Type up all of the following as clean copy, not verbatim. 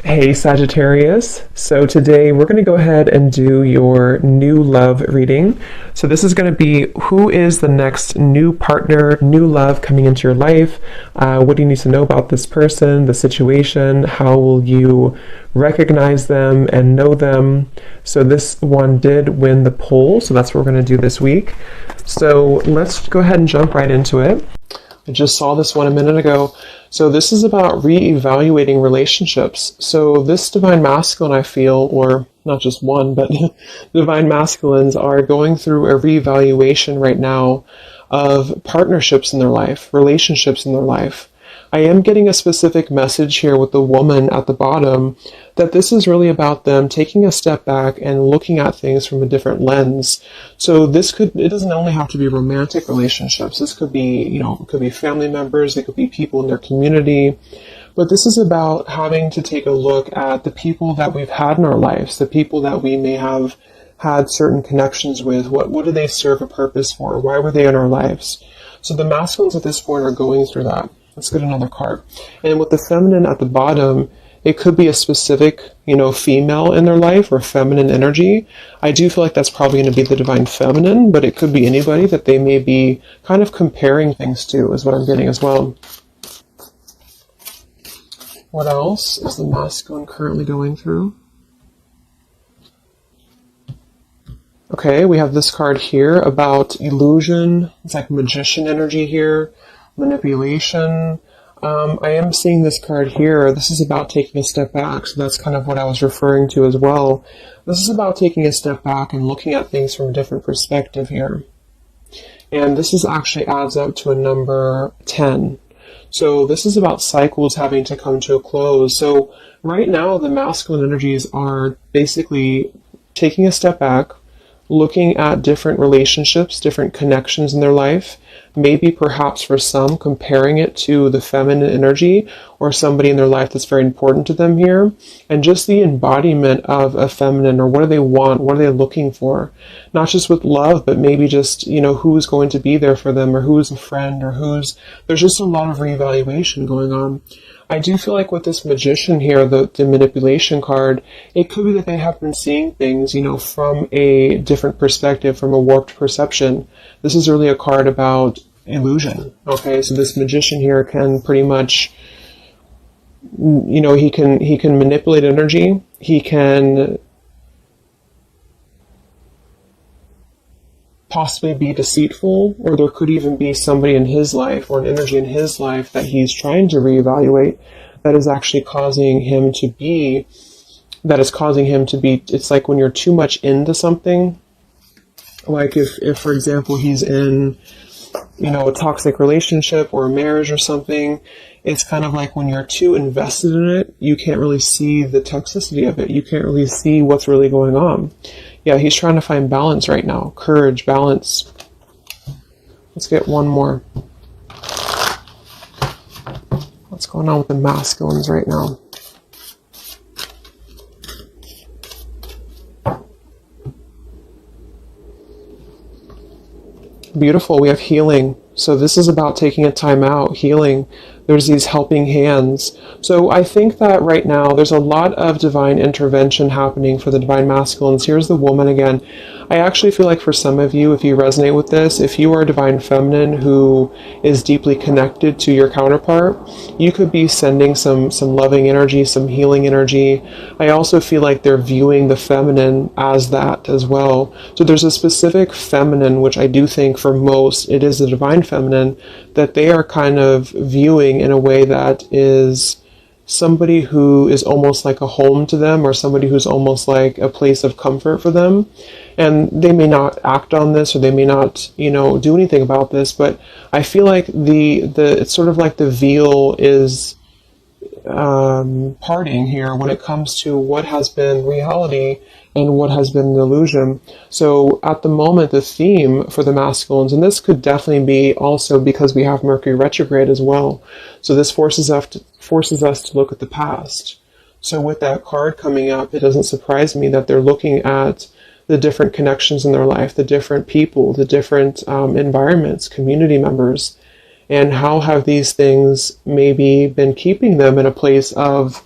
Hey Sagittarius, so today we're going to go ahead and do your new love reading. So this is going to be who is the next new partner, new love coming into your life. What do you need to know about this person, the situation? How will you recognize them and know them? So this one did win the poll, so that's what we're going to do this week. So let's go ahead and jump right into it. I just saw this one a minute ago. So this is about re-evaluating relationships. So this divine masculine, I feel, or not just one, but divine masculines are going through a re-evaluation right now of partnerships in their life, relationships in their life. I am getting a specific message here with the woman at the bottom that this is really about them taking a step back and looking at things from a different lens. So it doesn't only have to be romantic relationships. This could be, it could be family members, it could be people in their community. But this is about having to take a look at the people that we've had in our lives, the people that we may have had certain connections with. What do they serve a purpose for? Why were they in our lives? So the masculines at this point are going through that. Let's get another card. And with the feminine at the bottom, it could be a specific, female in their life or feminine energy. I do feel like that's probably going to be the divine feminine, but it could be anybody that they may be kind of comparing things to, is what I'm getting as well. What else is the masculine currently going through? Okay, we have this card here about illusion. It's like magician energy here. Manipulation. I am seeing this card here. This is about taking a step back. So that's kind of what I was referring to as well. This is about taking a step back and looking at things from a different perspective here. And this actually adds up to a number 10. So this is about cycles having to come to a close. So right now the masculine energies are basically taking a step back, looking at different relationships, different connections in their life, maybe perhaps for some comparing it to the feminine energy or somebody in their life that's very important to them here, and just the embodiment of a feminine, or what do they want, what are they looking for, not just with love, but maybe just, who's going to be there for them, or who's a friend, or there's just a lot of reevaluation going on. I do feel like with this magician here, the manipulation card, it could be that they have been seeing things, from a different perspective, from a warped perception. This is really a card about illusion. Okay, so this magician here can pretty much, he can manipulate energy. He can possibly be deceitful, or there could even be somebody in his life or an energy in his life that he's trying to reevaluate that is actually causing him to be, it's like when you're too much into something, like if for example, he's in, a toxic relationship or a marriage or something, it's kind of like when you're too invested in it, you can't really see the toxicity of it. You can't really see what's really going on. Yeah, he's trying to find balance right now. Courage, balance. Let's get one more. What's going on with the masculines right now? Beautiful. We have healing. So this is about taking a time out, healing. There's these helping hands. So I think that right now there's a lot of divine intervention happening for the divine masculines. Here's the woman again. I actually feel like for some of you, if you resonate with this, if you are a divine feminine who is deeply connected to your counterpart, you could be sending some loving energy, some healing energy. I also feel like they're viewing the feminine as that as well. So there's a specific feminine, which I do think for most, it is the divine feminine, that they are kind of viewing in a way that is somebody who is almost like a home to them, or somebody who's almost like a place of comfort for them. And they may not act on this, or they may not, do anything about this, but I feel like it's sort of like the veil is parting here when it comes to what has been reality and what has been an illusion. So at the moment, the theme for the masculines, and this could definitely be also because we have Mercury retrograde as well. So this forces us to look at the past. So with that card coming up, it doesn't surprise me that they're looking at the different connections in their life, the different people, the different environments, community members, and how have these things maybe been keeping them in a place of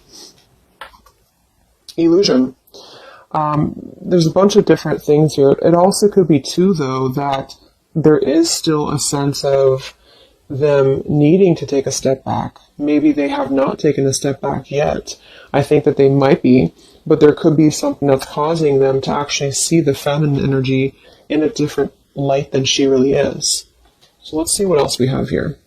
illusion. There's a bunch of different things here. It also could be too, though, that there is still a sense of them needing to take a step back. Maybe they have not taken a step back yet. I think that they might be, but there could be something that's causing them to actually see the feminine energy in a different light than she really is. So let's see what else we have here.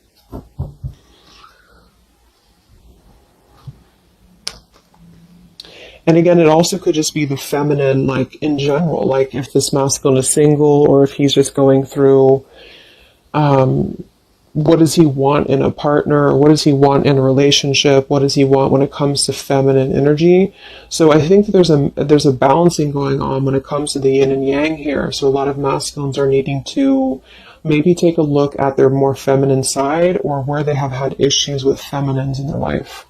And again, it also could just be the feminine, like in general, like if this masculine is single or if he's just going through, what does he want in a partner? What does he want in a relationship? What does he want when it comes to feminine energy? So I think that there's a balancing going on when it comes to the yin and yang here. So a lot of masculines are needing to maybe take a look at their more feminine side or where they have had issues with feminines in their life.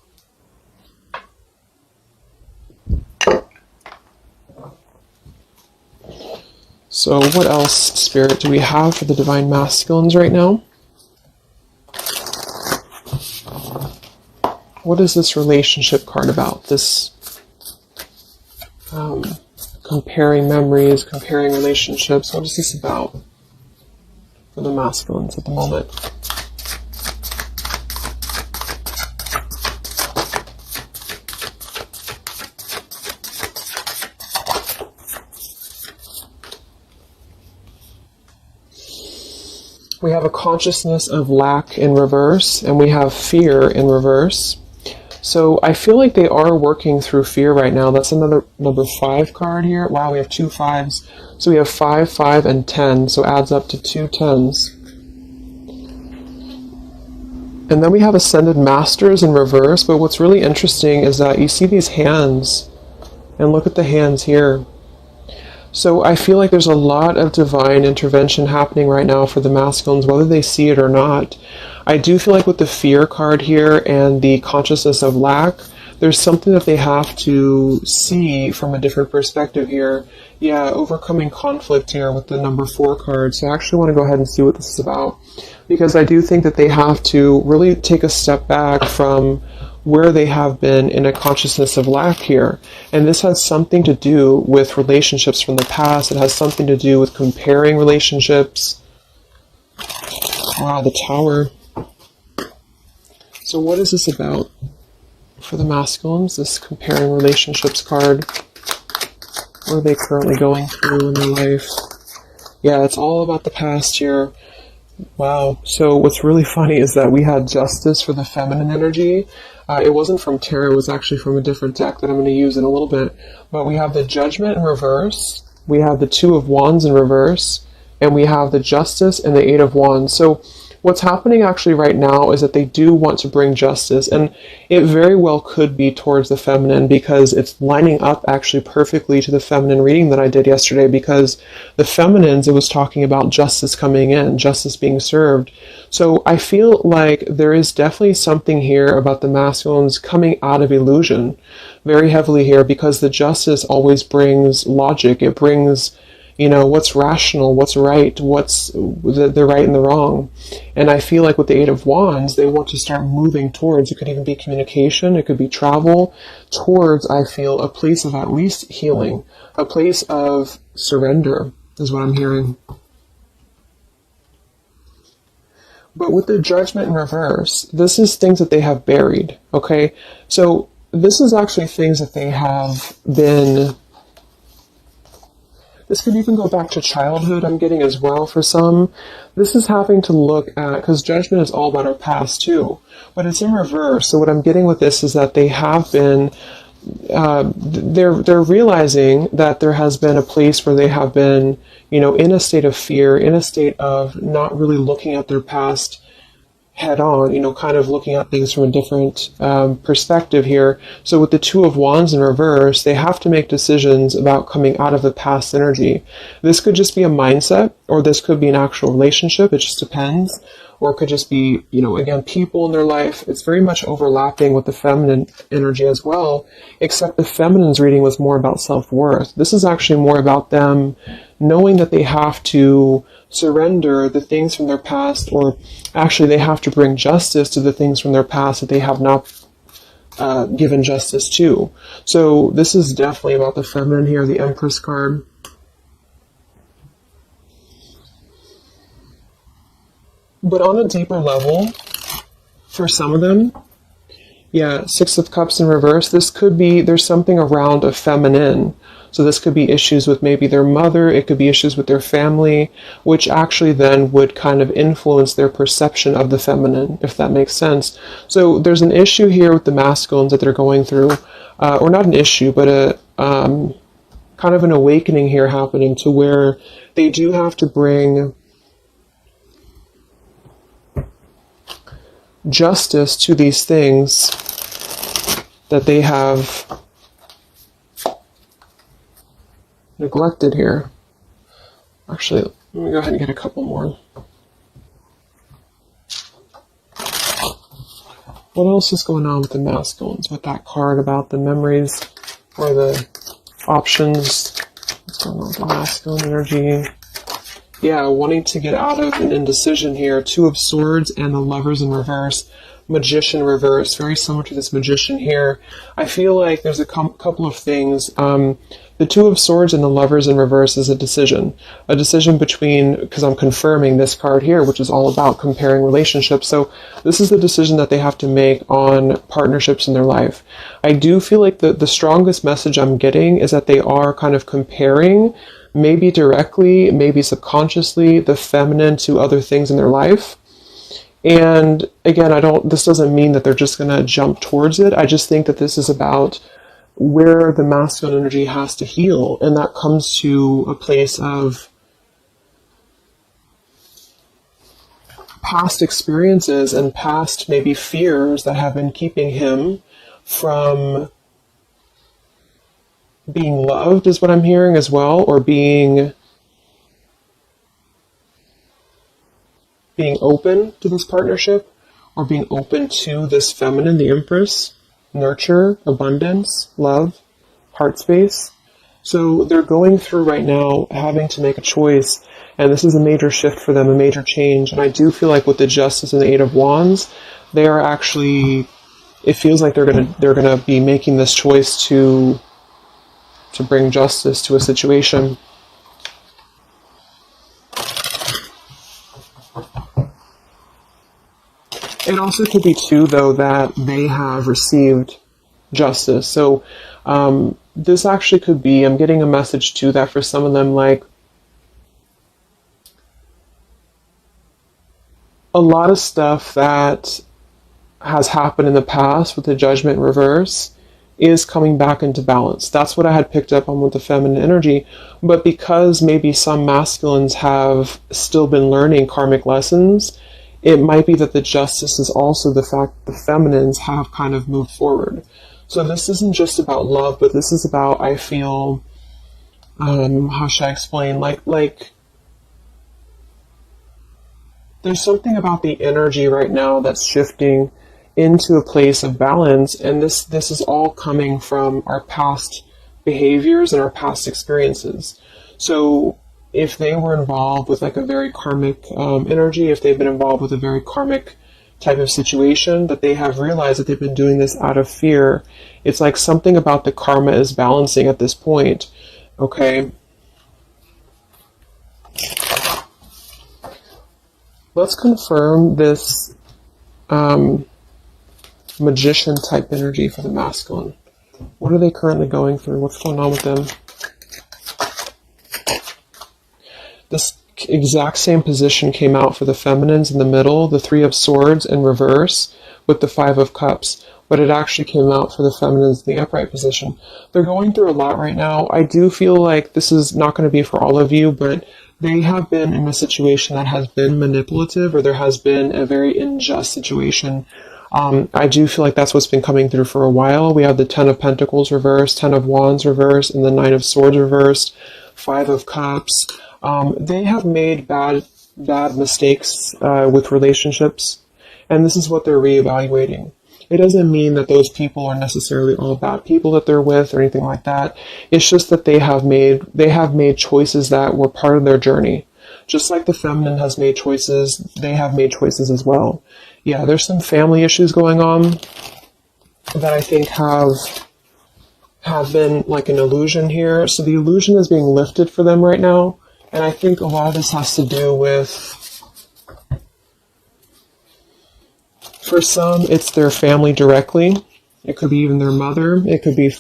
So what else, Spirit, do we have for the Divine Masculines right now? What is this relationship card about? This comparing memories, comparing relationships. What is this about for the masculines at the moment? We have a consciousness of lack in reverse, and we have fear in reverse. So I feel like they are working through fear right now. That's another number 5 card here. Wow, we have 2 5s. So we have 5, 5, and 10. So adds up to 2 10s. And then we have Ascended Masters in reverse. But what's really interesting is that you see these hands. And look at the hands here. So I feel like there's a lot of divine intervention happening right now for the masculines, whether they see it or not. I do feel like with the fear card here and the consciousness of lack, there's something that they have to see from a different perspective here. Yeah, overcoming conflict here with the number 4 card. So I actually want to go ahead and see what this is about, because I do think that they have to really take a step back from where they have been in a consciousness of lack here. And this has something to do with relationships from the past. It has something to do with comparing relationships. Wow, the Tower. So what is this about for the masculines, this comparing relationships card? What are they currently going through in their life? Yeah, it's all about the past here. Wow. So what's really funny is that we had Justice for the feminine energy. It wasn't from tarot, it was actually from a different deck that I'm going to use in a little bit. But we have the Judgment in reverse, we have the 2 of Wands in reverse, and we have the Justice and the 8 of Wands. So what's happening actually right now is that they do want to bring justice, and it very well could be towards the feminine, because it's lining up actually perfectly to the feminine reading that I did yesterday, because the feminines, it was talking about justice coming in, justice being served. So I feel like there is definitely something here about the masculines coming out of illusion very heavily here, because the justice always brings logic. It brings, you know, what's rational, what's right, what's the right and the wrong. And I feel like with the 8 of Wands, they want to start moving towards, it could even be communication, it could be travel, towards, I feel, a place of at least healing, a place of surrender, is what I'm hearing. But with the Judgment in reverse, this is things that they have buried, okay? So this is actually things that they have been... This could even go back to childhood, I'm getting as well for some. This is having to look at, because Judgment is all about our past too, but it's in reverse. So what I'm getting with this is that they have been, they're realizing that there has been a place where they have been, you know, in a state of fear, in a state of not really looking at their past head on, you know, kind of looking at things from a different perspective here. So with the 2 of Wands in reverse, they have to make decisions about coming out of the past energy. This could just be a mindset, or this could be an actual relationship. It just depends. Or it could just be, you know, again, people in their life. It's very much overlapping with the feminine energy as well, except the feminine's reading was more about self-worth. This is actually more about them knowing that they have to surrender the things from their past, or actually they have to bring justice to the things from their past that they have not given justice to. So this is definitely about the feminine here, the Empress card. But on a deeper level, for some of them, yeah, Six of Cups in reverse, this could be, there's something around a feminine. So this could be issues with maybe their mother, it could be issues with their family, which actually then would kind of influence their perception of the feminine, if that makes sense. So there's an issue here with the masculines that they're going through, or not an issue, but a kind of an awakening here happening to where they do have to bring justice to these things that they have neglected here. Actually, let me go ahead and get a couple more. What else is going on with the masculines with that card about the memories or the options? What's going on with the masculine energy? Yeah, wanting to get out of an indecision here. Two of Swords and the Lovers in reverse. Magician reverse. Very similar to this Magician here. I feel like there's a couple of things. The Two of Swords and the Lovers in reverse is a decision. A decision between, because I'm confirming this card here, which is all about comparing relationships. So this is the decision that they have to make on partnerships in their life. I do feel like the strongest message I'm getting is that they are kind of comparing, maybe directly, maybe subconsciously, the feminine to other things in their life. And again, this doesn't mean that they're just going to jump towards it. I just think that this is about where the masculine energy has to heal. And that comes to a place of past experiences and past maybe fears that have been keeping him from being loved, is what I'm hearing as well, or being open to this partnership, or being open to this feminine, the Empress, nurture, abundance, love, heart space. So they're going through right now having to make a choice, and this is a major shift for them, a major change. And I do feel like with the Justice and the Eight of Wands, they are actually, it feels like they're gonna be making this choice to bring justice to a situation. It also could be too, though, that they have received justice. So this actually could be, I'm getting a message too that for some of them, like a lot of stuff that has happened in the past with the Judgment reverse is coming back into balance. That's what I had picked up on with the feminine energy. But because maybe some masculines have still been learning karmic lessons, it might be that the justice is also the fact that the feminines have kind of moved forward. So this isn't just about love, but this is about, I feel, how should I explain? Like there's something about the energy right now that's shifting into a place of balance, and this is all coming from our past behaviors and our past experiences. So if they were involved with like a very karmic energy, if they've been involved with a very karmic type of situation, that they have realized that they've been doing this out of fear, it's like something about the karma is balancing at this point. Okay. Let's confirm this magician type energy for the masculine. What are they currently going through? What's going on with them? This exact same position came out for the feminines in the middle, the Three of Swords in reverse with the Five of Cups, but it actually came out for the feminines in the upright position. They're going through a lot right now. I do feel like this is not going to be for all of you, but they have been in a situation that has been manipulative, or there has been a very unjust situation. I do feel like that's what's been coming through for a while. We have the Ten of Pentacles reversed, Ten of Wands reversed, and the Nine of Swords reversed, Five of Cups. They have made bad mistakes with relationships, and this is what they're reevaluating. It doesn't mean that those people are necessarily all bad people that they're with or anything like that. It's just that they have made choices that were part of their journey. Just like the feminine has made choices, they have made choices as well. Yeah, there's some family issues going on. that I think have been like an illusion here. So the illusion is being lifted for them right now. And I think a lot of this has to do with, for some, it's their family directly. It could be even their mother. It could be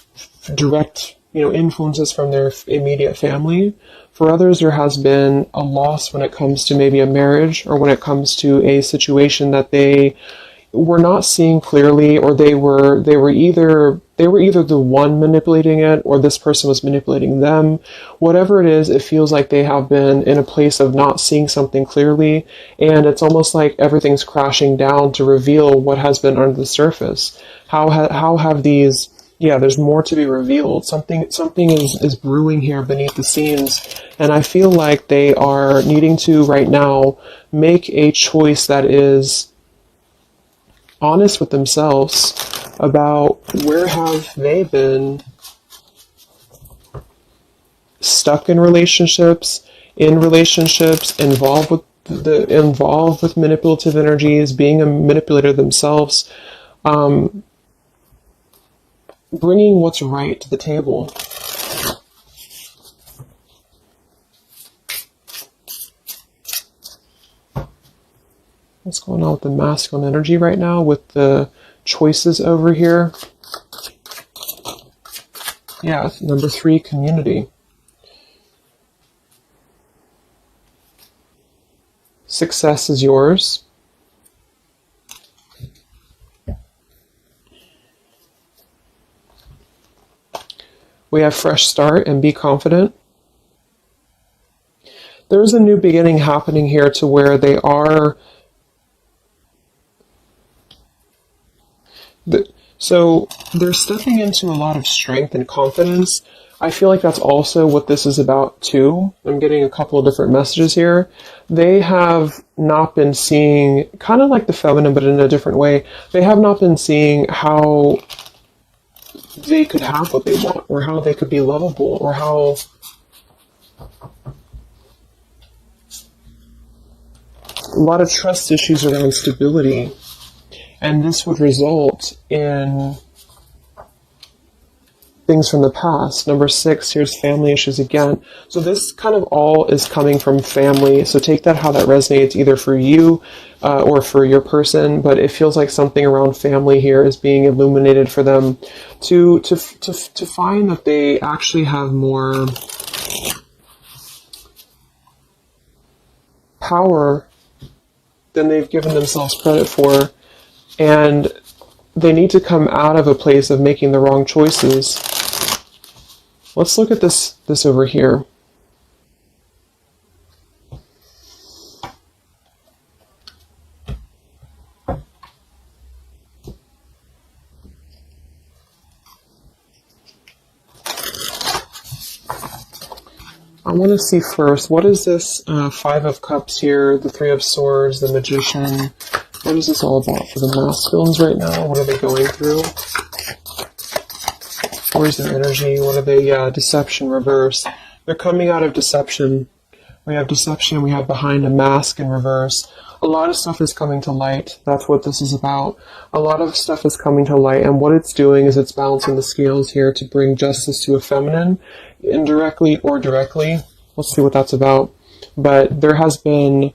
direct, influences from their immediate family. For others, there has been a loss when it comes to maybe a marriage, or when it comes to a situation that they were not seeing clearly, or they were either the one manipulating it, or this person was manipulating them. Whatever it is, it feels like they have been in a place of not seeing something clearly, and it's almost like everything's crashing down to reveal what has been under the surface. How have these? Yeah, there's more to be revealed. Something is brewing here beneath the scenes, and I feel like they are needing to right now make a choice that is honest with themselves about where have they been stuck in relationships, involved with manipulative energies, being a manipulator themselves, bringing what's right to the table. What's going on with the masculine energy right now with the choices over here? Yeah, number 3, community. Success is yours. We have fresh start and be confident. There's a new beginning happening here to where they are. So they're stepping into a lot of strength and confidence. I feel like that's also what this is about too. I'm getting a couple of different messages here. They have not been seeing, kind of like the feminine, but in a different way. They have not been seeing how they could have what they want, or how they could be lovable, or how a lot of trust issues around stability. And this would result in things from the past. Number 6, here's family issues again. So this kind of all is coming from family. So take that how that resonates, either for you or for your person. But it feels like something around family here is being illuminated for them to find that they actually have more power than they've given themselves credit for. And they need to come out of a place of making the wrong choices. Let's look at this over here. I want to see first, what is this 5 of Cups here, the 3 of Swords, the Magician? What is this all about for the masculines right now? What are they going through? Where's their energy? What are they? Deception, reverse. They're coming out of deception. We have deception. We have behind a mask in reverse. A lot of stuff is coming to light. That's what this is about. A lot of stuff is coming to light. And what it's doing is it's balancing the scales here to bring justice to a feminine, indirectly or directly. Let's see what that's about. But there has been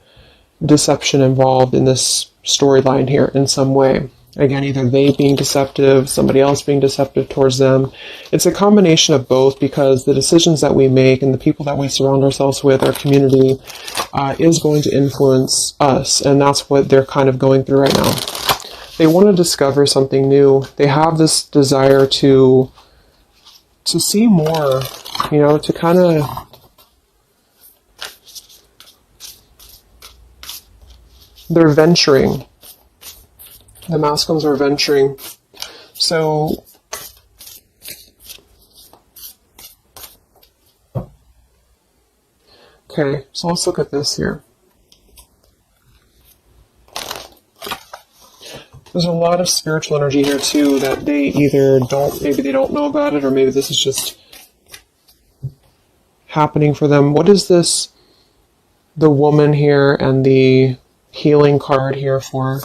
deception involved in this storyline here in some way. Again, either they being deceptive, somebody else being deceptive towards them. It's a combination of both, because the decisions that we make and the people that we surround ourselves with, our community, is going to influence us. And that's what they're kind of going through right now. They want to discover something new. They have this desire to see more, to kind of they're venturing. The masculines are venturing. So okay, so let's look at this here. There's a lot of spiritual energy here too that they either maybe they don't know about it, or maybe this is just happening for them. What is this? The woman here and the healing card here for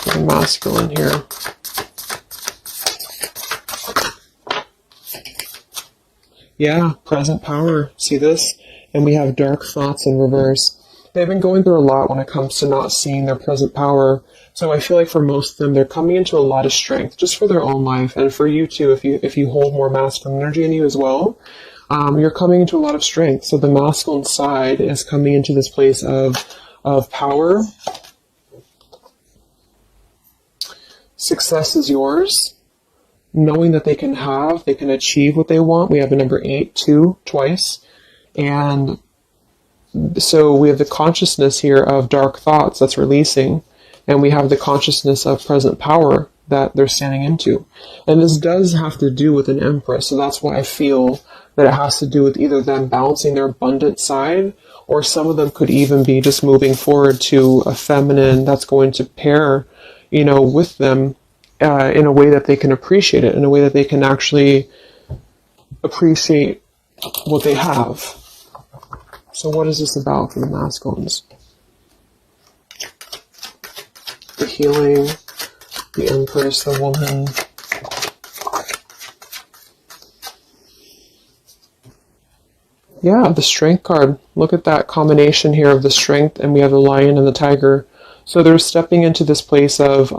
the masculine here. Yeah, present power. See this? And we have dark thoughts in reverse. They've been going through a lot when it comes to not seeing their present power. So I feel like for most of them, they're coming into a lot of strength just for their own life. And for you too, if you hold more masculine energy in you as well, you're coming into a lot of strength. So the masculine side is coming into this place of power. Success is yours. Knowing that they can achieve what they want. We have the number 8, 2, twice. And so we have the consciousness here of dark thoughts that's releasing. And we have the consciousness of present power that they're standing into. And this does have to do with an Empress. So that's why I feel that it has to do with either them balancing their abundant side, or some of them could even be just moving forward to a feminine that's going to pair, with them in a way that they can appreciate it, in a way that they can actually appreciate what they have. So what is this about for the masculines? The healing, the Empress, the woman. Yeah, the Strength card. Look at that combination here of the Strength, and we have the Lion and the Tiger. So they're stepping into this place of,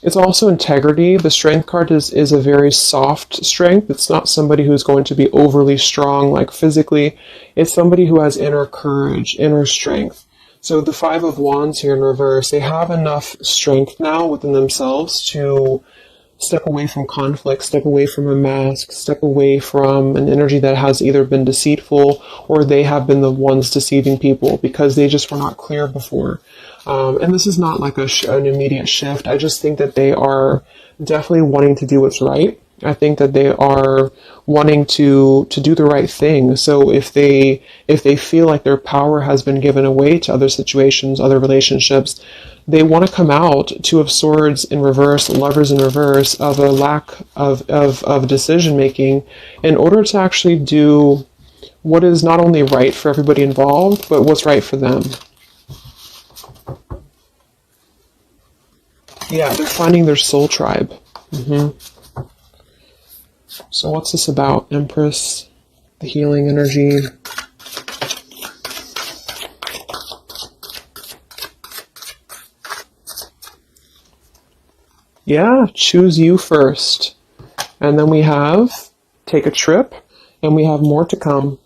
it's also integrity. The Strength card is a very soft strength. It's not somebody who's going to be overly strong, like physically. It's somebody who has inner courage, inner strength. So the 5 of Wands here in reverse, they have enough strength now within themselves to step away from conflict, step away from a mask, step away from an energy that has either been deceitful or they have been the ones deceiving people because they just were not clear before. And this is not like an immediate shift. I just think that they are definitely wanting to do what's right. I think that they are wanting to do the right thing. So if they feel like their power has been given away to other situations, other relationships, they want to come out. 2 of Swords in reverse, Lovers in reverse, of a lack of decision making in order to actually do what is not only right for everybody involved, but what's right for them. Yeah, they're finding their soul tribe. So what's this about? Empress, the healing energy. Yeah, choose you first. And then we have take a trip, and we have more to come.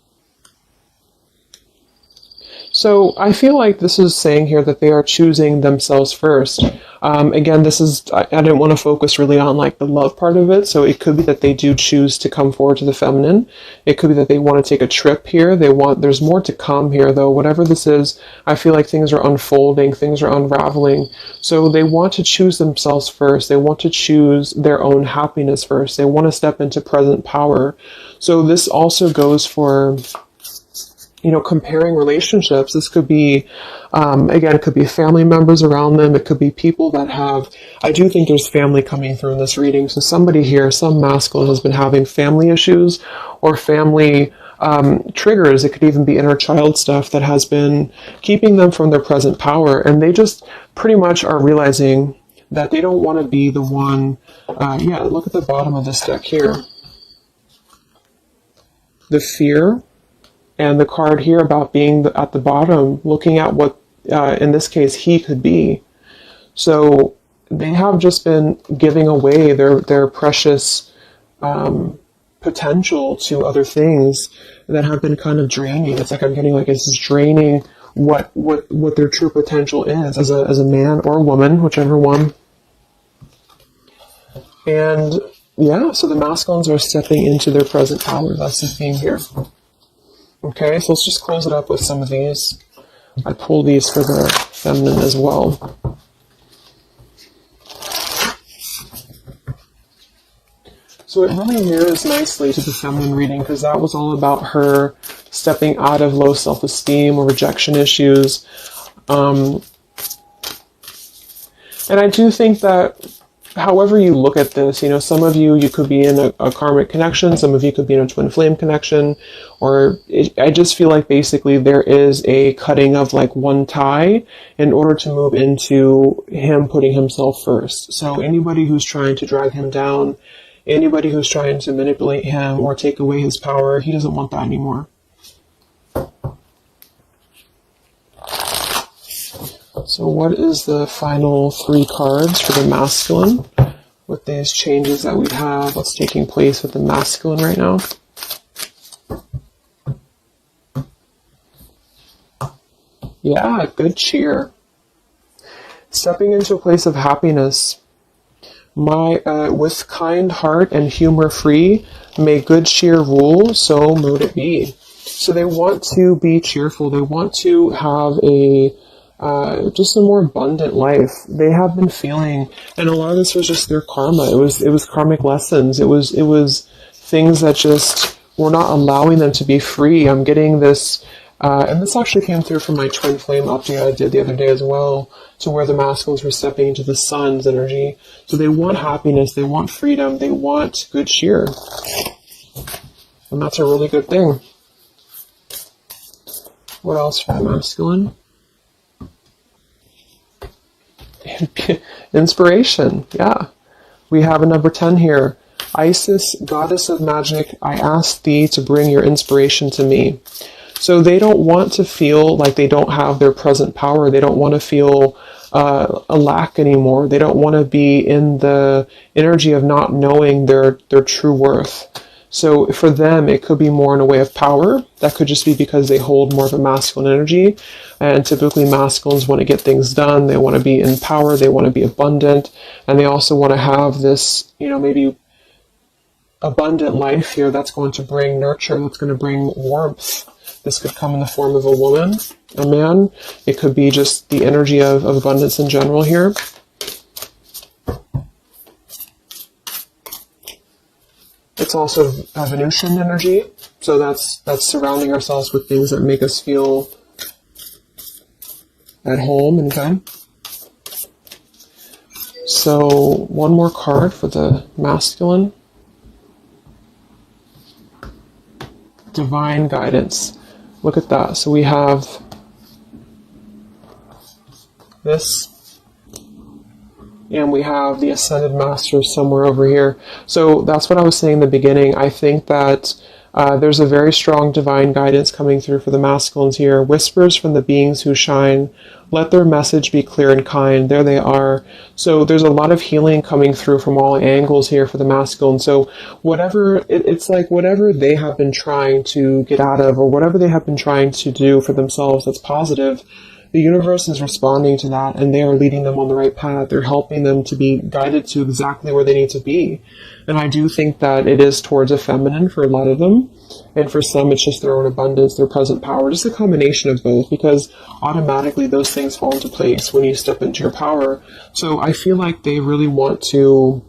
So I feel like this is saying here that they are choosing themselves first. Again, I didn't want to focus really on like the love part of it. So it could be that they do choose to come forward to the feminine. It could be that they want to take a trip here. There's more to come here though. Whatever this is, I feel like things are unfolding, things are unraveling. So they want to choose themselves first. They want to choose their own happiness first. They want to step into present power. So this also goes for, comparing relationships. This could be, again, it could be family members around them. It could be people that I do think there's family coming through in this reading. So somebody here, some masculine has been having family issues or family triggers. It could even be inner child stuff that has been keeping them from their present power. And they just pretty much are realizing that they don't want to be the one. Look at the bottom of this deck here. The fear. And the card here about being at the bottom, looking at what, in this case, he could be. So they have just been giving away their precious potential to other things that have been kind of draining. It's like I'm getting like it's draining what their true potential is as a man or a woman, whichever one. And yeah, so the masculines are stepping into their present power. That's the theme here. Okay, so let's just close it up with some of these. I pulled these for the feminine as well. So it really mirrors nicely to the feminine reading because that was all about her stepping out of low self-esteem or rejection issues. And I do think that however you look at this, some of you could be in a karmic connection, some of you could be in a twin flame connection, I just feel like basically there is a cutting of like one tie in order to move into him putting himself first. So anybody who's trying to drag him down, Anybody who's trying to manipulate him or take away his power, he doesn't want that anymore. So what is the final 3 cards for the masculine with these changes that we have? What's taking place with the masculine right now? Yeah, good cheer. Stepping into a place of happiness. With kind heart and humor free, may good cheer rule, so mote it be. So they want to be cheerful. They want to have just a more abundant life. They have been feeling, and a lot of this was just their karma. It was karmic lessons. It was things that just were not allowing them to be free. I'm getting this, and this actually came through from my twin flame update I did the other day as well, to where the masculines were stepping into the sun's energy. So they want happiness, they want freedom, they want good cheer. And that's a really good thing. What else for the masculine? Inspiration, yeah. We have a number 10 here. Isis, goddess of magic, I ask thee to bring your inspiration to me. So they don't want to feel like they don't have their present power. They don't want to feel a lack anymore. They don't want to be in the energy of not knowing their true worth. So for them, it could be more in a way of power. That could just be because they hold more of a masculine energy. And typically masculines want to get things done. They want to be in power. They want to be abundant. And they also want to have this, maybe abundant life here that's going to bring nurture, that's going to bring warmth. This could come in the form of a woman, a man. It could be just the energy of abundance in general here. It's also a Venusian energy. So that's surrounding ourselves with things that make us feel at home and good. So one more card for the masculine. Divine guidance. Look at that. So we have this, and we have the Ascended Master somewhere over here. So that's what I was saying in the beginning. I think that there's a very strong divine guidance coming through for the masculines here. Whispers from the beings who shine. Let their message be clear and kind. There they are. So there's a lot of healing coming through from all angles here for the masculine. So it's like whatever they have been trying to get out of, or whatever they have been trying to do for themselves that's positive, the universe is responding to that, and they are leading them on the right path. They're helping them to be guided to exactly where they need to be. And I do think that it is towards a feminine for a lot of them. And for some, it's just their own abundance, their present power, just a combination of both, because automatically those things fall into place when you step into your power. So I feel like they really want to,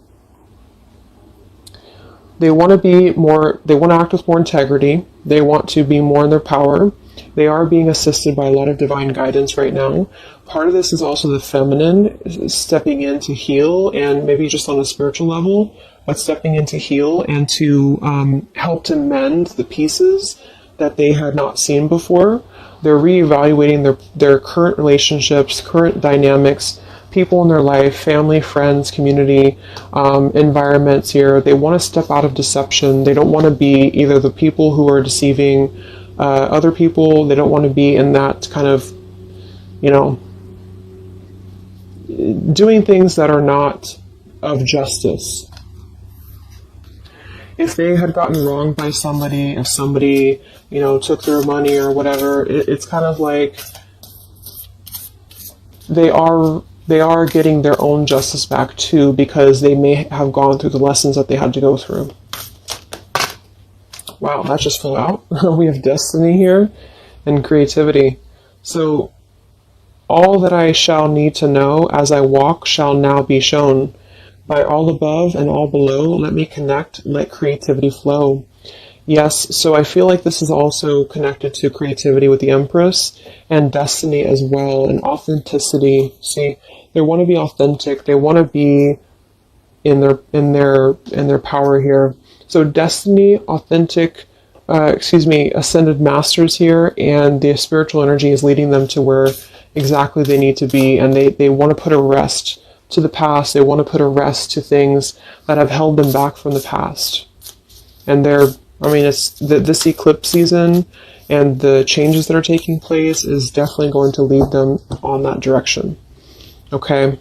they want to act with more integrity. They want to be more in their power. They are being assisted by a lot of divine guidance right now. Part of this is also the feminine stepping in to heal, and maybe just on a spiritual level, but stepping in to heal and to help to mend the pieces that they had not seen before. They're reevaluating their current relationships, current dynamics, people in their life, family, friends, community, environments here. They want to step out of deception. They don't want to be either the people who are deceiving other people. They don't want to be in that kind of, doing things that are not of justice. If they had gotten wronged by somebody, if somebody, took their money or whatever, it's kind of like they are getting their own justice back too, because they may have gone through the lessons that they had to go through. Wow, that just flew out. We have destiny here and creativity. So, all that I shall need to know as I walk shall now be shown. By all above and all below, let me connect, let creativity flow. Yes, so I feel like this is also connected to creativity with the Empress and destiny as well, and authenticity. See, they want to be authentic. They want to be in their power here. So destiny, ascended masters here, and the spiritual energy is leading them to where exactly they need to be, and they want to put a rest to the past. They want to put a rest to things that have held them back from the past. And it's this eclipse season and the changes that are taking place is definitely going to lead them on that direction. Okay.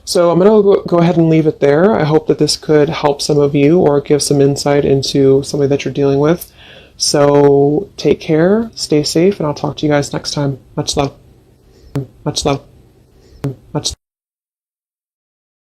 So I'm going to go ahead and leave it there. I hope that this could help some of you or give some insight into something that you're dealing with. So take care, stay safe, and I'll talk to you guys next time. Much love. Much love. Much